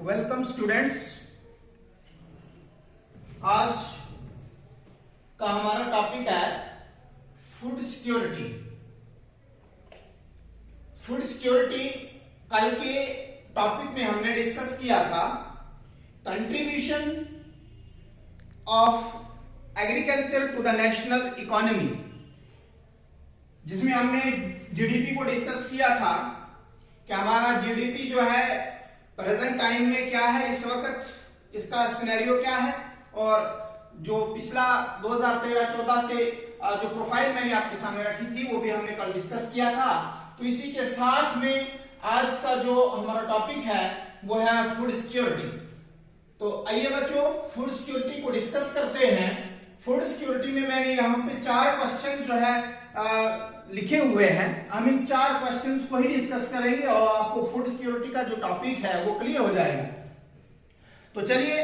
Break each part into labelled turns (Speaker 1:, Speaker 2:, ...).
Speaker 1: Welcome students. आज का हमारा टॉपिक है फूड सिक्योरिटी। फूड सिक्योरिटी कल के टॉपिक में हमने डिस्कस किया था contribution of agriculture to the national economy, जिसमें हमने जीडीपी को डिस्कस किया था कि हमारा जीडीपी जो है प्रेजेंट टाइम में क्या है, इस वक्त इसका सिनेरियो क्या है, और जो पिछला 2013-14 से जो प्रोफाइल मैंने आपके सामने रखी थी वो भी हमने कल डिस्कस किया था। तो इसी के साथ में आज का जो हमारा टॉपिक है वो है फूड सिक्योरिटी। तो आइए बच्चों फूड सिक्योरिटी को डिस्कस करते हैं। फूड सिक्योरिटी में मैंने यहाँ पे 4 क्वेश्चन जो है लिखे हुए हैं। हम इन 4 क्वेश्चंस को ही डिस्कस करेंगे और आपको फूड सिक्योरिटी का जो टॉपिक है वो क्लियर हो जाएगा। तो चलिए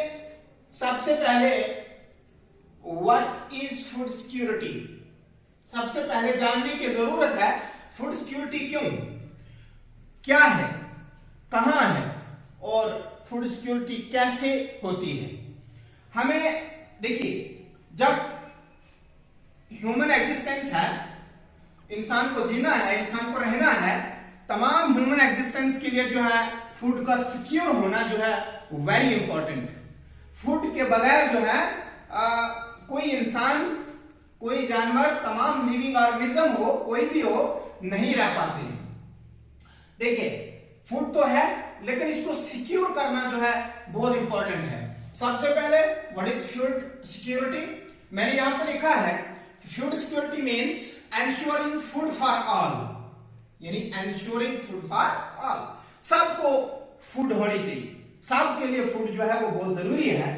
Speaker 1: सबसे पहले व्हाट इज फूड सिक्योरिटी, सबसे पहले जानने की जरूरत है फूड सिक्योरिटी क्यों, क्या है, कहां है और फूड सिक्योरिटी कैसे होती है। हमें देखिए, जब ह्यूमन एग्जिस्टेंस है, इंसान को जीना है, इंसान को रहना है, तमाम ह्यूमन एग्जिस्टेंस के लिए जो है फूड का सिक्योर होना जो है वेरी इंपॉर्टेंट। फूड के बगैर जो है कोई इंसान, कोई जानवर, तमाम लिविंग ऑर्गेनिज्म हो, कोई भी हो, नहीं रह पाते हैं। देखिए फूड तो है लेकिन इसको सिक्योर करना जो है बहुत इंपॉर्टेंट है। सबसे पहले व्हाट इज फूड सिक्योरिटी, मैंने यहां पर लिखा है food security means ensuring food for all, यानी ensuring food for all, सबको फूड होनी चाहिए, सबके लिए फूड जो है वो बहुत जरूरी है।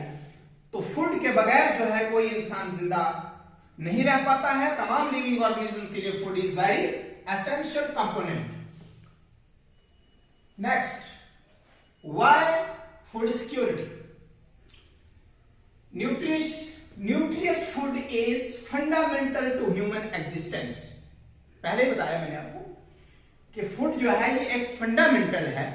Speaker 1: तो फूड के बगैर जो है कोई इंसान जिंदा नहीं रह पाता है। तमाम लिविंग ऑर्गेनिजम्स के लिए food is very essential component. Next, why food security, nutritious food is fundamental to human existence. पहले बताया मैंने आपको कि फूड जो है ये एक फंडामेंटल है,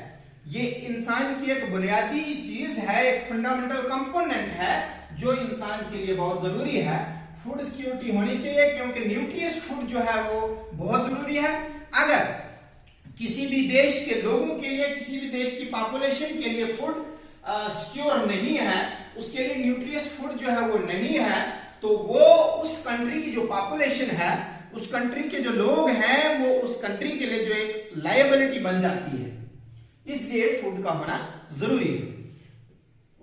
Speaker 1: ये इंसान की एक बुनियादी चीज है, एक फंडामेंटल कंपोनेंट है जो इंसान के लिए बहुत जरूरी है। फूड सिक्योरिटी होनी चाहिए क्योंकि न्यूट्रियस फूड जो है वो बहुत जरूरी है। अगर किसी भी देश के लोगों के लिए, किसी भी देश की पॉपुलेशन के लिए फूड सिक्योर नहीं है, उसके लिए न्यूट्रियस फूड जो है वो नहीं है, तो वो उस कंट्री की जो पॉपुलेशन है, उस कंट्री के जो लोग हैं, वो उस कंट्री के लिए जो एक लायबिलिटी बन जाती है। इसलिए फूड का होना जरूरी है।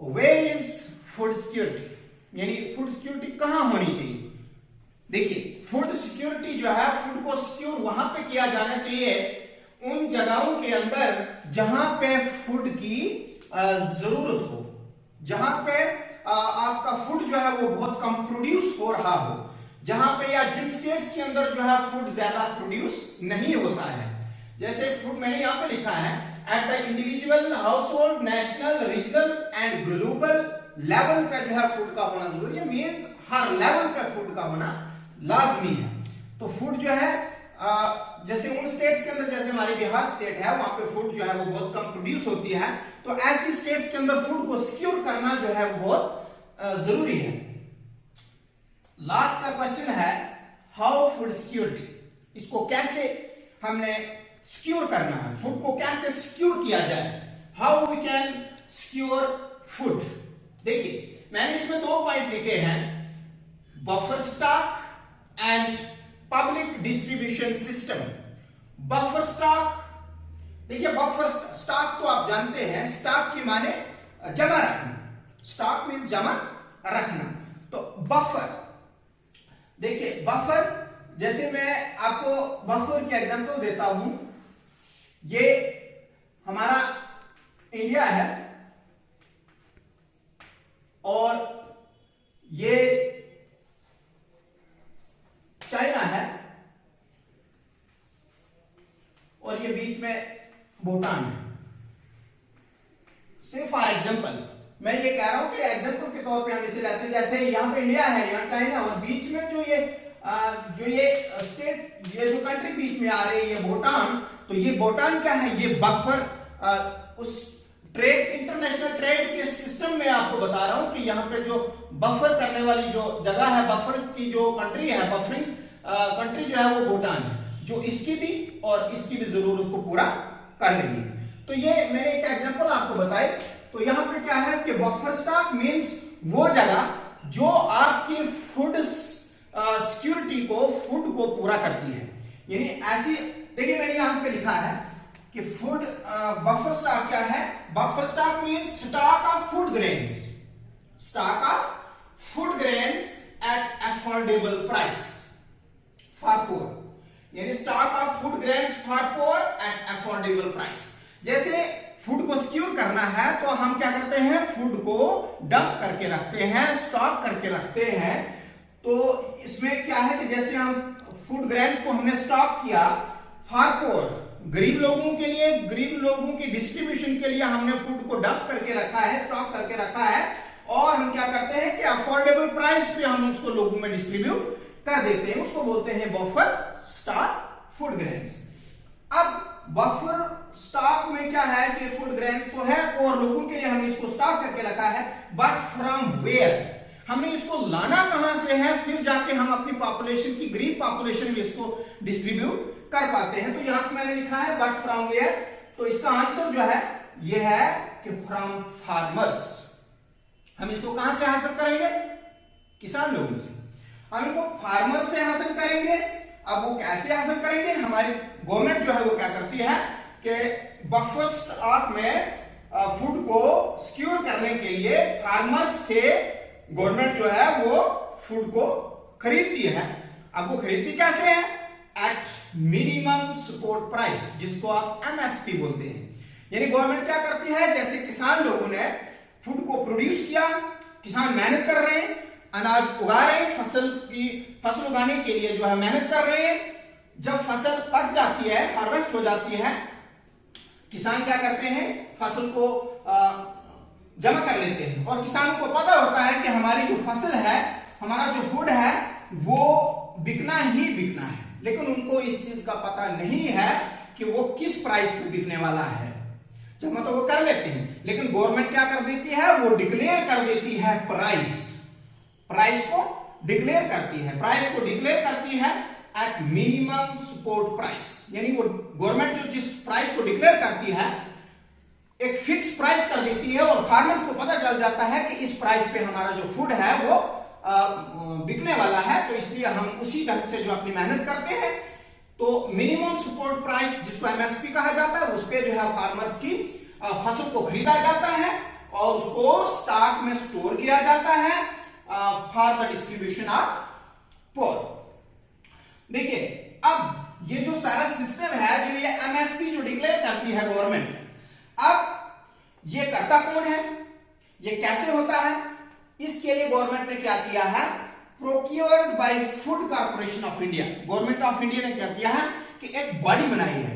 Speaker 1: वेयर इज फूड सिक्योरिटी, यानी फूड सिक्योरिटी कहां होनी चाहिए। देखिए फूड सिक्योरिटी जो है, फूड को सिक्योर वहां पे किया जाना चाहिए उन जगहों के अंदर जहां पे फूड की जरूरत हो, जहां पे आपका फूड जो है वो बहुत कम प्रोड्यूस हो रहा हो, जहां पे या जिन स्टेट्स के अंदर जो है फूड ज्यादा प्रोड्यूस नहीं होता है। जैसे फूड मैंने यहां पे लिखा है at the individual, house hold, national, regional and global level पे जो है फूड का होना जरूरी है। मीन्स हर लेवल पे फूड का होना लाजमी है। तो फूड जो है जैसे उन स्टेट्स के अंदर, जैसे हमारी बिहार स्टेट है, वहां पे फूड जो है वो बहुत कम प्रोड्यूस होती है, तो ऐसी स्टेट्स के अंदर फूड को सिक्योर करना जो है वो बहुत जरूरी है। लास्ट का क्वेश्चन है हाउ फूड सिक्योरिटी, इसको कैसे हमने सिक्योर करना है, फूड को कैसे सिक्योर किया जाए, how we can secure food. देखिए मैंने इसमें 2 पॉइंट लिखे हैं, buffer stock and public distribution system. Buffer stock, देखिए बफर स्टॉक तो आप जानते हैं, स्टॉक की माने जमा रखना, स्टॉक मीन्स जमा रखना। तो बफर, देखिए बफर, जैसे मैं आपको बफर की एग्जांपल देता हूं, ये हमारा इंडिया है और ये चाइना है और ये बीच में भूटान है। सिर्फ फॉर एग्जांपल मैं ये कह रहा हूं कि एग्जांपल के तौर पे हम इसे लेते हैं, जैसे यहां पे इंडिया है, यहां चाइना, और बीच में जो ये स्टेट, ये जो कंट्री बीच में आ रही है, ये भूटान। तो ये भूटान क्या है, ये बफर उस ट्रेड, इंटरनेशनल ट्रेड के सिस्टम में आपको बता रहा हूं कि यहां पे जो बफर करने वाली जो जगह है, बफर की जो कंट्री है, बफरिंग कंट्री जो है वो भूटान है, जो इसकी भी और इसकी भी जरूरत को पूरा कर रही है। तो ये मैंने एक एग्जांपल आपको बताई। तो यहां पे क्या है कि बफर स्टॉक मींस वो जगह जो आपकी फूड सिक्योरिटी को, फूड को पूरा करती है। यानी ऐसी, देखिए मैंने यहां पे लिखा है कि फूड बफर स्टॉक क्या है? Buffer stock means stock of food grains, stock of food grains at affordable price for poor. यानी stock of food grains for poor at affordable price. जैसे फूड को सिक्योर करना है तो हम क्या करते हैं? फूड को डंप करके रखते हैं, स्टॉक करके रखते हैं। तो इसमें क्या है कि जैसे हम फूड ग्रेन्स को हमने स्टॉक किया फॉर पुअर, गरीब लोगों के लिए, गरीब लोगों की डिस्ट्रीब्यूशन के लिए हमने फूड को डंप करके रखा है, स्टॉक करके रखा है, और हम क्या करते हैं कि अफोर्डेबल प्राइस पे हम उसको लोगों में डिस्ट्रीब्यूट कर देते हैं। उसको बोलते हैं बफर स्टॉक फूड ग्रेन्स। अब बफर स्टॉक में क्या है कि फूड ग्रेन्स तो है और लोगों के लिए हमने इसको स्टॉक करके रखा है, बट फ्रॉम वेयर? हमने इसको लाना कहां से है? फिर जाके हम अपनी पॉपुलेशन की, गरीब पॉपुलेशन में इसको डिस्ट्रीब्यूट कर पाते हैं। तो यहां पे मैंने लिखा है बट फ्रॉम वेयर। तो इसका आंसर जो है ये है कि फ्रॉम फार्मर्स। हम इसको कहां से हासिल करेंगे? किसान लोगों से। हम इनको फार्मर से हासिल करेंगे। अब वो कैसे हासिल करेंगे? हमारी गवर्नमेंट जो है वो क्या करती है कि बफर स्टॉक में फूड को सिक्योर करने के लिए फार्मर्स से गवर्नमेंट जो है वो फूड को खरीदती है। अब वो खरीदती कैसे है? एट मिनिमम सपोर्ट प्राइस, जिसको आप एमएसपी बोलते हैं। यानी गवर्नमेंट क्या करती है, जैसे किसान लोगों ने फूड को प्रोड्यूस किया, किसान मेहनत कर रहे हैं, अनाज उगा रहे हैं, फसल उगाने के लिए जो है मेहनत कर रहे हैं। जब फसल पक जाती है, हार्वेस्ट हो जाती है, किसान क्या करते हैं? फसल को जमा कर लेते हैं। और किसानों को पता होता है कि हमारी जो फसल है, हमारा जो फूड है वो बिकना ही बिकना है, लेकिन उनको इस चीज का पता नहीं है कि वो किस प्राइस पे बिकने वाला है। जमा तो वो कर लेते हैं, लेकिन गवर्नमेंट क्या कर देती है? वो डिक्लेयर कर देती है प्राइस। प्राइस को डिक्लेयर करती है, प्राइस को डिक्लेयर करती है एट मिनिमम सपोर्ट प्राइस। यानी वो गवर्नमेंट जो जिस प्राइस को डिक्लेयर करती है, एक फिक्स प्राइस कर देती है, और फार्मर्स को पता चल जाता है कि इस प्राइस पे हमारा जो फूड है वो बिकने वाला है। तो इसलिए हम उसी ढंग से जो अपनी मेहनत करते हैं, तो मिनिमम सपोर्ट प्राइस जिसको एमएसपी कहा जाता है, उस पे जो है फार्मर्स की फसल को खरीदा जाता है और उसको स्टॉक में स्टोर किया जाता है for the distribution of poor. देखिए, अब ये जो सारा सिस्टम है, जो ये एमएसपी जो डिक्लेयर करती है गवर्नमेंट, अब ये करता कौन है? ये कैसे होता है? इसके लिए गवर्नमेंट ने क्या किया है? Procured by food corporation of India. Government of India ने क्या किया है कि एक बॉडी बनाई है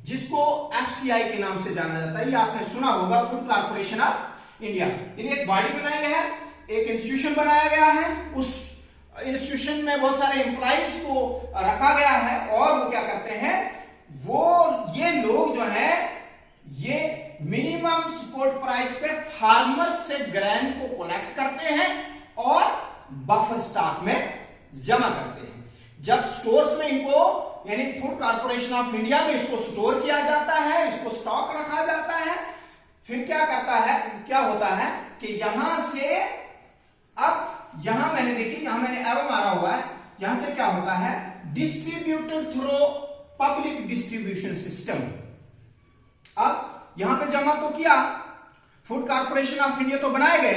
Speaker 1: जिसको एफसीआई के नाम से जाना जाता है। ये आपने सुना होगा, फूड कॉर्पोरेशन ऑफ इंडिया। यानी एक बॉडी बनाई है, एक इंस्टीट्यूशन बनाया गया है, उस इंस्टीट्यूशन में बहुत सारे एम्प्लॉइज को रखा गया है, और वो क्या करते हैं? वो ये लोग जो है ये मिनिमम सपोर्ट प्राइस पे फार्मर से ग्रेन को कलेक्ट करते हैं और बफर स्टॉक में जमा करते हैं। जब स्टोर्स में इनको, यानी फूड कॉर्पोरेशन ऑफ इंडिया में इसको स्टोर किया जाता है, इसको स्टॉक रखा जाता है, फिर क्या करता है, क्या होता है कि यहां से, अब यहां मैंने देखिए, यहां मैंने एरो मारा हुआ है, यहां से क्या होता है? Distributed through public distribution system. अब यहां पे जमा तो किया, फूड कॉर्पोरेशन ऑफ इंडिया तो बनाए गए,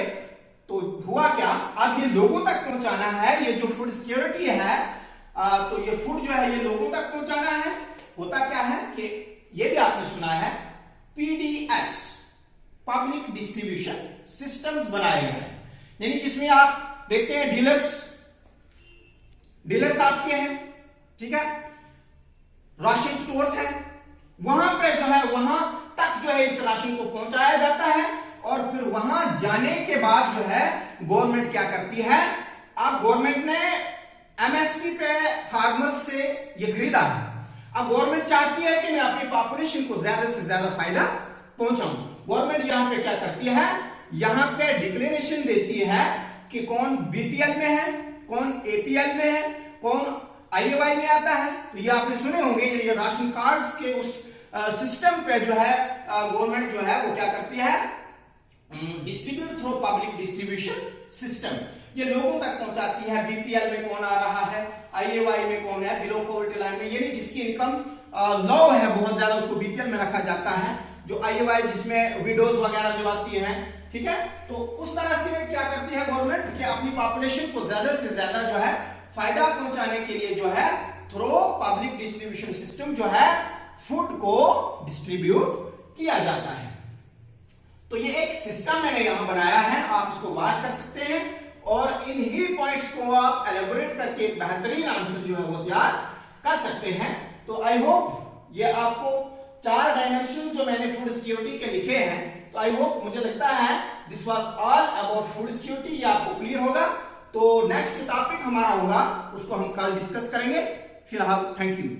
Speaker 1: तो हुआ क्या? अब ये लोगों तक पहुंचाना है, ये जो फूड सिक्योरिटी है, तो ये फूड जो है ये लोगों तक पहुंचाना है। होता क्या है कि ये भी आपने सुना है, पीडीएस, पब्लिक डिस्ट्रीब्यूशन सिस्टम्स बनाए गए हैं। यानी जिसमें आप देखते हैं डीलर्स आपके हैं, ठीक है, राशन स्टोर्स हैं, वहां पे जो है वहां तक जो है इस राशन को पहुंचाया जाता है, और फिर वहां जाने के बाद जो है गवर्नमेंट क्या करती है? अब गवर्नमेंट ने एमएसपी पे फार्मर्स से ये खरीदा है। अब गवर्नमेंट चाहती है कि मैं अपनी पॉपुलेशन को ज्यादा से ज्यादा फायदा पहुंचाऊं। गवर्नमेंट यहां पे क्या करती है, यहां पे डिक्लेरेशन देती है कि कौन बीपीएल में है, कौन एपीएल में है, कौन आईएवाई में आता है। तो ये आपने सुने होंगे, ये राशन कार्ड्स के उस सिस्टम पे जो है गवर्नमेंट जो है वो क्या करती है, distribute through public distribution system, ये लोगों तक पहुंचाती है। बीपीएल में कौन आ रहा है, आईएवाई में कौन है, बिलो पॉवर्टी लाइन में, ये नहीं जिसकी इनकम लो है बहुत ज्यादा उसको बीपीएल में रखा जाता है, जो आईएवाई जिसमें विडोज वगैरह जो आती हैं, ठीक है। तो उस तरह से क्या करती है गवर्नमेंट कि अपनी पॉपुलेशन को ज्यादा से ज्यादा जो है फायदा पहुंचाने के लिए जो है थ्रू पब्लिक डिस्ट्रीब्यूशन सिस्टम जो है फूड को डिस्ट्रीब्यूट किया जाता है। तो ये एक सिस्टम मैंने यहां बनाया है, आप इसको वॉच कर सकते हैं और इन्हीं पॉइंट्स को आप एलेबोरेट करके एक बेहतरीन आंसर जो है वो तैयार कर सकते हैं। तो आई होप ये आपको 4 डायमेंशन जो मैंने फूड सिक्योरिटी के लिखे हैं, तो आई होप मुझे लगता है this was all about food security, ये आपको क्लियर होगा। तो नेक्स्ट टॉपिक हमारा होगा उसको हम कल डिस्कस करेंगे। फिलहाल थैंक यू।